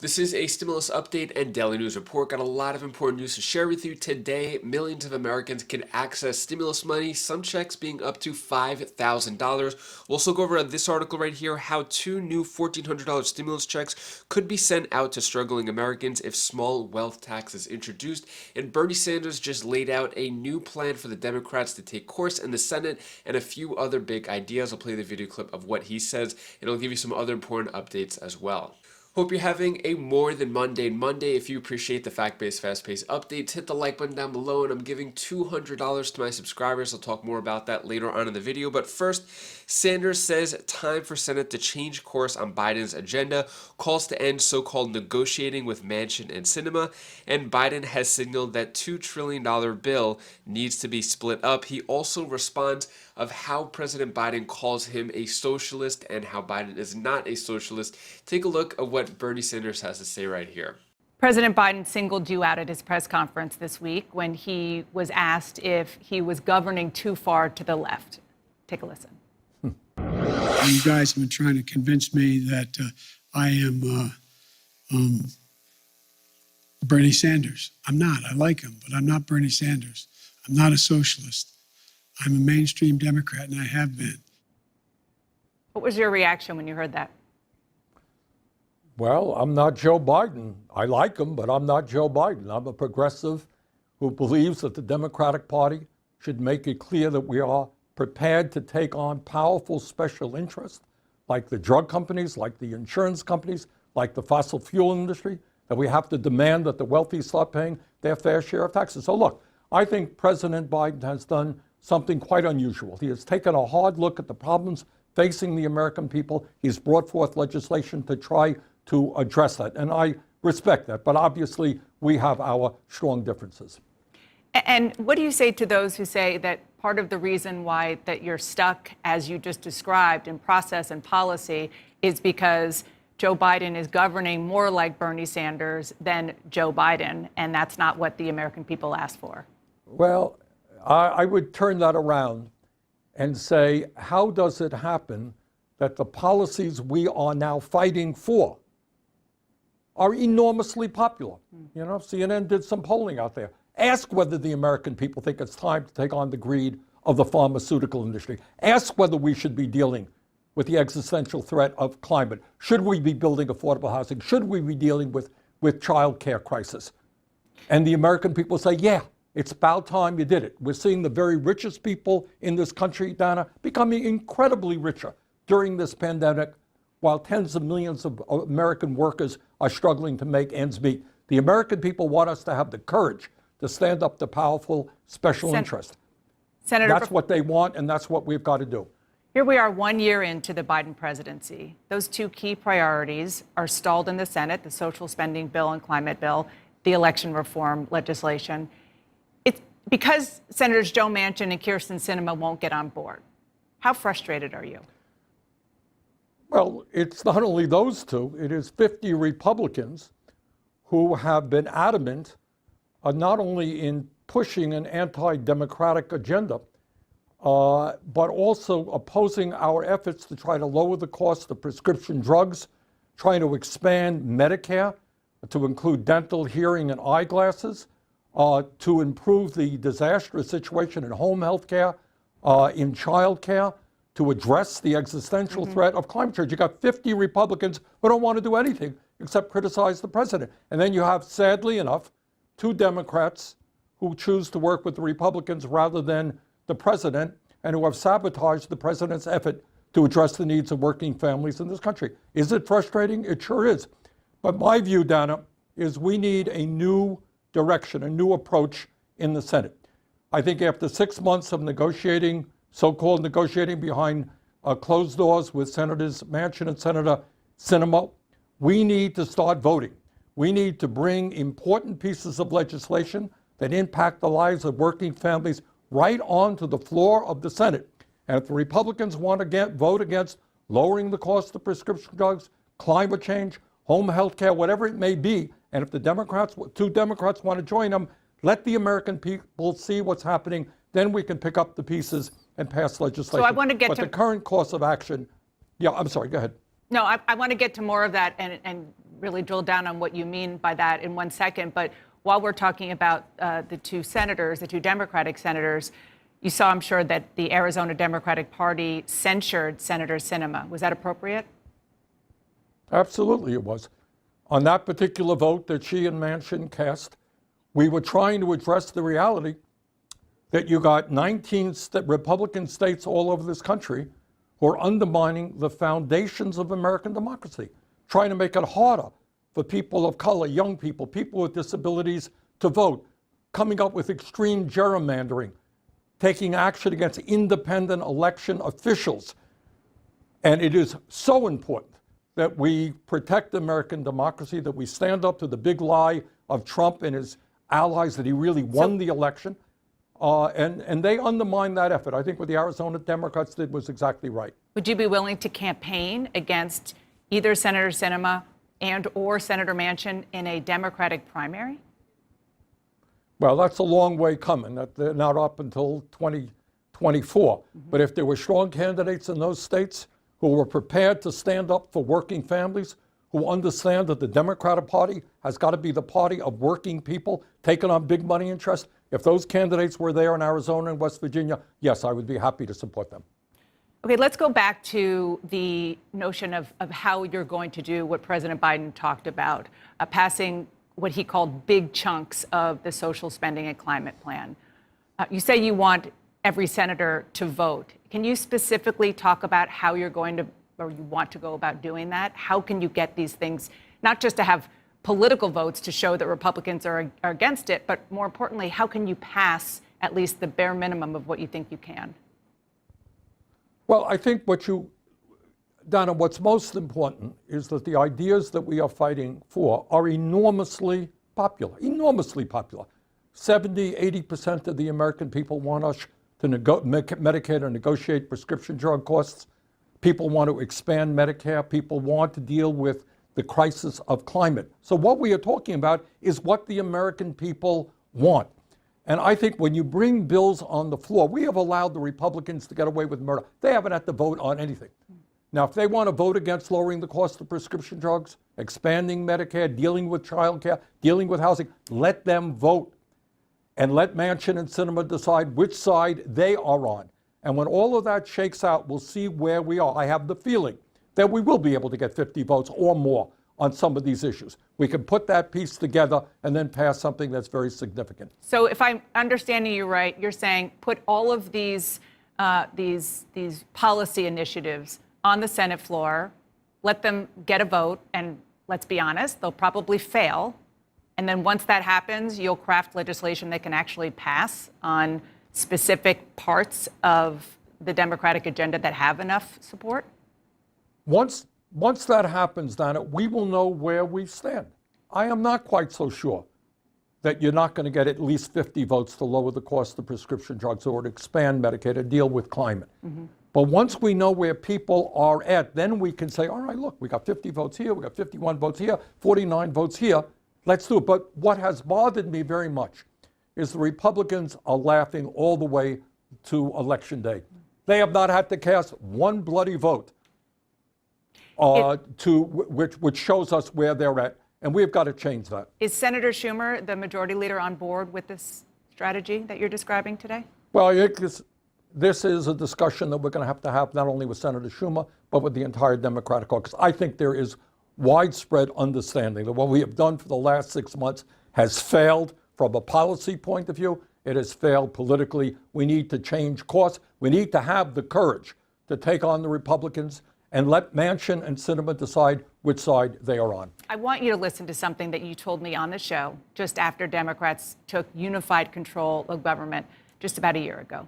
This is a stimulus update and daily news report. Got a lot of important news to share with you today. Millions of Americans can access stimulus money, some checks being up to $5,000. We'll also go over this article right here, how two new $1,400 stimulus checks could be sent out to struggling Americans if small wealth tax is introduced. And Bernie Sanders just laid out a new plan for the Democrats to take course in the Senate and a few other big ideas. I'll play the video clip of what he says, and I'll give you some other important updates as well. Hope you're having a more than mundane Monday. If you appreciate the fact-based, fast-paced updates, hit the like button down below, and I'm giving $200 to my subscribers. I'll talk more about that later on in the video. But first, Sanders says time for Senate to change course on Biden's agenda, calls to end so-called negotiating with Manchin and Sinema, and Biden has signaled that $2 trillion bill needs to be split up. He also responds of how President Biden calls him a socialist and how Biden is not a socialist. Take a look at what Bernie Sanders has to say right here. President Biden singled you out at his press conference this week when he was asked if he was governing too far to the left. Take a listen. You guys have been trying to convince me that I am Bernie Sanders. I'm not. I like him, but I'm not Bernie Sanders. I'm not a socialist. I'm a mainstream Democrat, and I have been. What was your reaction when you heard that? Well, I'm not Joe Biden. I like him, but I'm not Joe Biden. I'm a progressive who believes that the Democratic Party should make it clear that we are prepared to take on powerful special interests like the drug companies, like the insurance companies, like the fossil fuel industry, that we have to demand that the wealthy start paying their fair share of taxes. So look, I think President Biden has done something quite unusual. He has taken a hard look at the problems facing the American people. He's brought forth legislation to try to address that. And I respect that. But obviously, we have our strong differences. And what do you say to those who say that part of the reason why that you're stuck, as you just described, in process and policy is because Joe Biden is governing more like Bernie Sanders than Joe Biden, and that's not what the American people asked for? Well, I would turn that around and say, how does it happen that the policies we are now fighting for are enormously popular? You know, CNN did some polling out there. Ask whether the American people think it's time to take on the greed of the pharmaceutical industry. Ask whether we should be dealing with the existential threat of climate. Should we be building affordable housing? Should we be dealing with child care crisis? And the American people say, yeah, it's about time you did it. We're seeing the very richest people in this country, Dana, becoming incredibly richer during this pandemic, while tens of millions of American workers are struggling to make ends meet. The American people want us to have the courage to stand up to powerful special interest. Senator, that's what they want, and that's what we've got to do. Here we are 1 year into the Biden presidency. Those two key priorities are stalled in the Senate, the social spending bill and climate bill, the election reform legislation. It's because Senators Joe Manchin and Kyrsten Sinema won't get on board. How frustrated are you? Well, it's not only those two. It is 50 Republicans who have been adamant not only in pushing an anti-democratic agenda, but also opposing our efforts to try to lower the cost of prescription drugs, trying to expand Medicare to include dental, hearing, and eyeglasses, to improve the disastrous situation in home health care, in child care, to address the existential threat of climate change. You got 50 Republicans who don't want to do anything except criticize the president. And then you have, sadly enough, 2 Democrats who choose to work with the Republicans rather than the president, and who have sabotaged the president's effort to address the needs of working families in this country. Is it frustrating? It sure is. But my view, Dana, is we need a new direction, a new approach in the Senate. I think after 6 months of negotiating, so-called negotiating behind closed doors with Senators Manchin and Senator Sinema, we need to start voting. We need to bring important pieces of legislation that impact the lives of working families right onto the floor of the Senate. And if the Republicans want to vote against lowering the cost of prescription drugs, climate change, home health care, whatever it may be, and if the Democrats, 2 Democrats want to join them, let the American people see what's happening. Then we can pick up the pieces and pass legislation. So I want to get but to the current course of action. Yeah, I'm sorry. Go ahead. No, I want to get to more of that and really drill down on what you mean by that in 1 second. But while we're talking about the two senators, the two Democratic senators, you saw, I'm sure, that the Arizona Democratic Party censured Senator Sinema. Was that appropriate? Absolutely it was. On that particular vote that she and Manchin cast, we were trying to address the reality that you got 19 Republican states all over this country who are undermining the foundations of American democracy, trying to make it harder for people of color, young people, people with disabilities to vote, coming up with extreme gerrymandering, taking action against independent election officials. And it is so important that we protect American democracy, that we stand up to the big lie of Trump and his allies that he really won the election. And they undermined that effort. I think what the Arizona Democrats did was exactly right. Would you be willing to campaign against either Senator Sinema and or Senator Manchin in a Democratic primary? Well, that's a long way coming. They're not up until 2024. But if there were strong candidates in those states who were prepared to stand up for working families, who understand that the Democratic Party has got to be the party of working people taking on big money interests, if those candidates were there in Arizona and West Virginia, yes, I would be happy to support them. Okay, let's go back to the notion of how you're going to do what President Biden talked about, passing what he called big chunks of the social spending and climate plan. You say you want every senator to vote. Can you specifically talk about how you're going to, or you want to go about doing that? How can you get these things, not just to have political votes to show that Republicans are against it, but more importantly, how can you pass at least the bare minimum of what you think you can? Well, I think Donna, what's most important is that the ideas that we are fighting for are enormously popular, enormously popular. 70, 80% of the American people want us to Medicare to negotiate prescription drug costs. People want to expand Medicare. People want to deal with the crisis of climate. So what we are talking about is what the American people want. And I think when you bring bills on the floor, we have allowed the Republicans to get away with murder. They haven't had to vote on anything. Now, if they want to vote against lowering the cost of prescription drugs, expanding Medicare, dealing with child care, dealing with housing, let them vote. And let Manchin and Sinema decide which side they are on. And when all of that shakes out, we'll see where we are. I have the feeling that we will be able to get 50 votes or more on some of these issues. We can put that piece together and then pass something that's very significant. So if I'm understanding you right, you're saying put all of these policy initiatives on the Senate floor, let them get a vote, and let's be honest, they'll probably fail. And then once that happens, you'll craft legislation that can actually pass on specific parts of the Democratic agenda that have enough support? Once that happens, Donna, we will know where we stand. I am not quite so sure that you're not going to get at least 50 votes to lower the cost of prescription drugs or to expand Medicare to deal with climate. But once we know where people are at, then we can say, all right, look, we got 50 votes here, we got 51 votes here, 49 votes here. Let's do it. But what has bothered me very much is the Republicans are laughing all the way to Election Day. They have not had to cast one bloody vote which shows us where they're at, and we've got to change that. Is Senator Schumer, the majority leader, on board with this strategy that you're describing today? Well, I think this is a discussion that we're going to have not only with Senator Schumer, but with the entire Democratic caucus. I think there is widespread understanding that what we have done for the last 6 months has failed from a policy point of view. It has failed politically. We need to change course. We need to have the courage to take on the Republicans and let Manchin and Sinema decide which side they are on. I want you to listen to something that you told me on the show just after Democrats took unified control of government just about a year ago.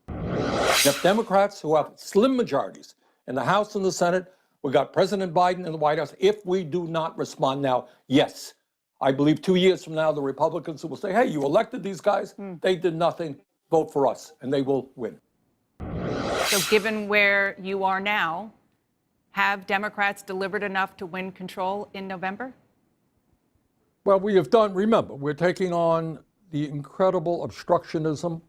If Democrats who have slim majorities in the House and the Senate, we got President Biden in the White House. If we do not respond now, yes, I believe 2 years from now, the Republicans will say, hey, you elected these guys. They did nothing. Vote for us, and they will win. So given where you are now, have Democrats delivered enough to win control in November? Well, we have done, remember, we're taking on the incredible obstructionism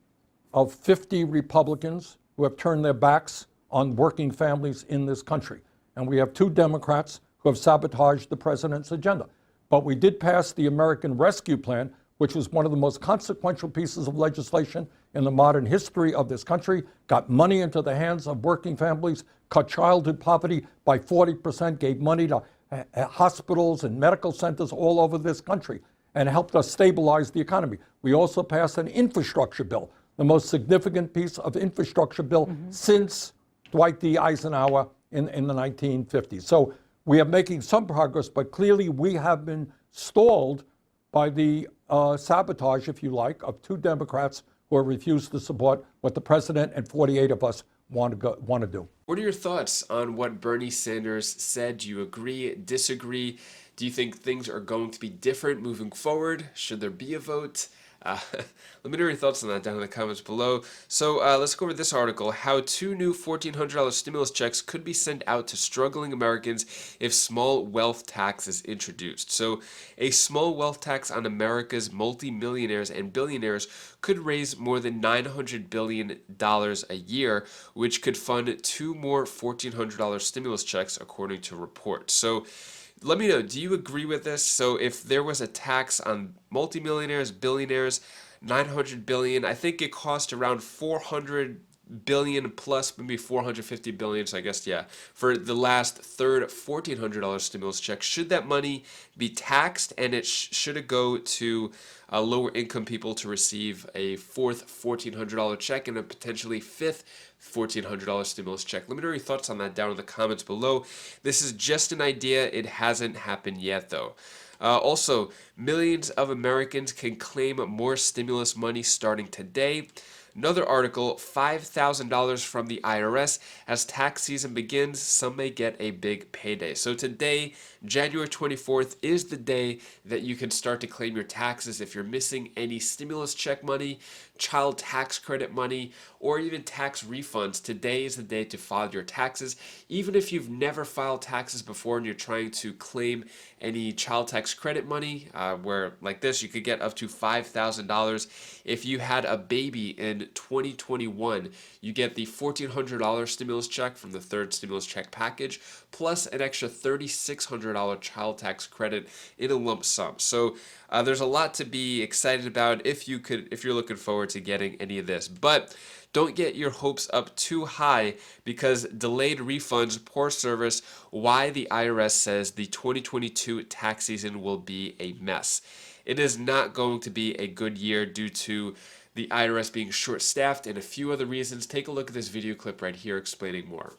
of 50 Republicans who have turned their backs on working families in this country. And we have 2 Democrats who have sabotaged the president's agenda. But we did pass the American Rescue Plan, which was one of the most consequential pieces of legislation in the modern history of this country, got money into the hands of working families, cut childhood poverty by 40%, gave money to hospitals and medical centers all over this country, and helped us stabilize the economy. We also passed an infrastructure bill, the most significant piece of infrastructure bill since Dwight D. Eisenhower in the 1950s. So we are making some progress, but clearly we have been stalled by the sabotage, if you like, of two Democrats who have refused to support what the president and 48 of us want to do. What are your thoughts on what Bernie Sanders said? Do you agree, disagree? Do you think things are going to be different moving forward? Should there be a vote? Let me know your thoughts on that down in the comments below. So let's go over this article, how 2 new $1,400 stimulus checks could be sent out to struggling Americans if small wealth tax is introduced. So a small wealth tax on America's multimillionaires and billionaires could raise more than $900 billion a year, which could fund 2 more $1,400 stimulus checks, according to reports. So let me know, do you agree with this? So if there was a tax on multimillionaires, billionaires, 900 billion, I think it cost around 400 billion plus maybe 450 billion, so I guess, yeah, for the last third $1,400 stimulus check. Should that money be taxed, and should it go to lower income people to receive a fourth $1,400 check and a potentially fifth $1,400 stimulus check? Let me know your thoughts on that down in the comments below. This is just an idea. It hasn't happened yet, though. Also, millions of Americans can claim more stimulus money starting today. Another article, $5,000 from the IRS. As tax season begins, some may get a big payday. So today, January 24th, is the day that you can start to claim your taxes if you're missing any stimulus check money, child tax credit money, or even tax refunds. Today is the day to file your taxes. Even if you've never filed taxes before and you're trying to claim any child tax credit money, where like this, you could get up to $5,000. If you had a baby in 2021, you get the $1,400 stimulus check from the third stimulus check package, plus an extra $3,600 child tax credit in a lump sum. So there's a lot to be excited about if you're looking forward to getting any of this. But don't get your hopes up too high, because delayed refunds, poor service, why the IRS says the 2022 tax season will be a mess. It is not going to be a good year due to the IRS being short-staffed and a few other reasons. Take a look at this video clip right here explaining more.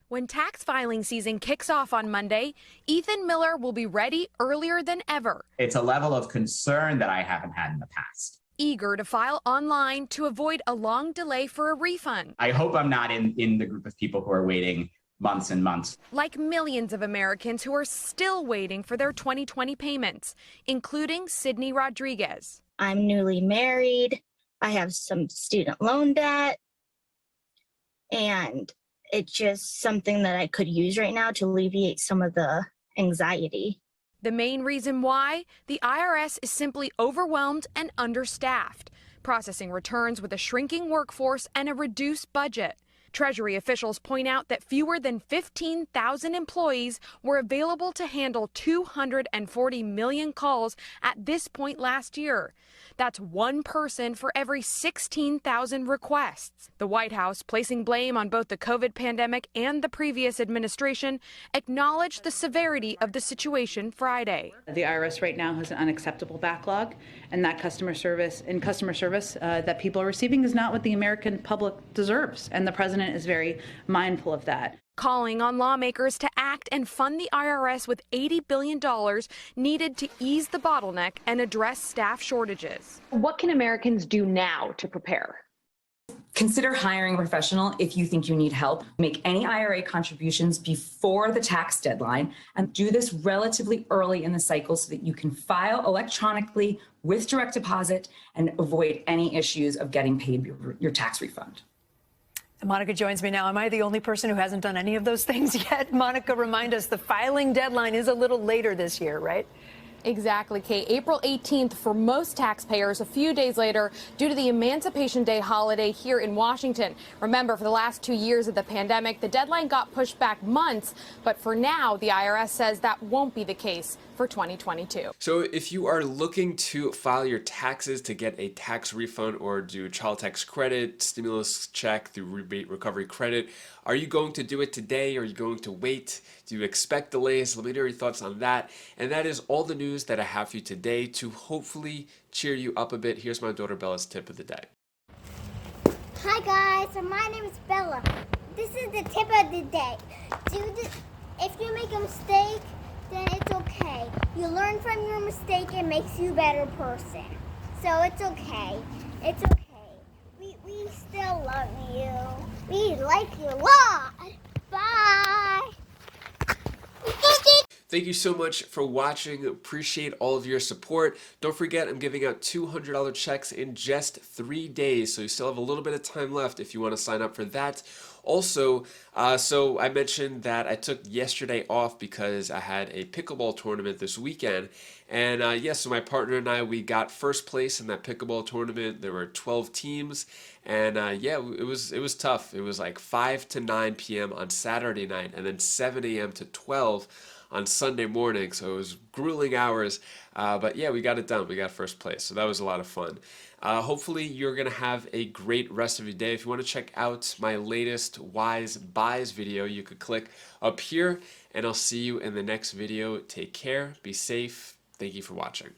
When tax filing season kicks off on Monday, Ethan Miller will be ready earlier than ever. It's a level of concern that I haven't had in the past. Eager to file online to avoid a long delay for a refund. I hope I'm not in the group of people who are waiting months and months. Like millions of Americans who are still waiting for their 2020 payments, including Sydney Rodriguez. I'm newly married. I have some student loan debt, and it's just something that I could use right now to alleviate some of the anxiety. The main reason why? The IRS is simply overwhelmed and understaffed, processing returns with a shrinking workforce and a reduced budget. Treasury officials point out that fewer than 15,000 employees were available to handle 240 million calls at this point last year. That's one person for every 16,000 requests. The White House, placing blame on both the COVID pandemic and the previous administration, acknowledged the severity of the situation Friday. The IRS right now has an unacceptable backlog, and that customer service that people are receiving is not what the American public deserves, and the president is very mindful of that. Calling on lawmakers to act and fund the IRS with $80 billion needed to ease the bottleneck and address staff shortages. What can Americans do now to prepare? Consider hiring a professional if you think you need help. Make any IRA contributions before the tax deadline, and do this relatively early in the cycle so that you can file electronically with direct deposit and avoid any issues of getting paid your tax refund. Monica joins me now. Am I the only person who hasn't done any of those things yet? Monica, remind us, the filing deadline is a little later this year, right? Exactly, Kate. April 18th for most taxpayers, a few days later due to the Emancipation Day holiday here in Washington. Remember, for the last 2 years of the pandemic, the deadline got pushed back months, but for now, the IRS says that won't be the case for 2022. So if you are looking to file your taxes to get a tax refund or do child tax credit, stimulus check through rebate recovery credit, are you going to do it today? Are you going to wait? Do you expect delays? Let me know your thoughts on that. And that is all the news that I have for you today to hopefully cheer you up a bit. Here's my daughter Bella's tip of the day. Hi guys, so my name is Bella. This is the tip of the day. If you make a mistake, then it's okay. You learn from your mistake, it makes you a better person. So it's okay. It's okay. We still love you. We like you a lot. Bye. Thank you so much for watching. Appreciate all of your support. Don't forget, I'm giving out $200 checks in just 3 days, so you still have a little bit of time left if you want to sign up for that. Also, so I mentioned that I took yesterday off because I had a pickleball tournament this weekend. And so my partner and I, we got first place in that pickleball tournament. There were 12 teams. And it was tough. It was like 5 to 9 p.m. on Saturday night and then 7 a.m. to 12 on Sunday morning, so it was grueling hours, but yeah, we got it done. We got first place, so that was a lot of fun. Hopefully you're gonna have a great rest of your day. If you want to check out my latest Wise Buys video, you could click up here, and I'll see you in the next video. Take care, be safe. Thank you for watching.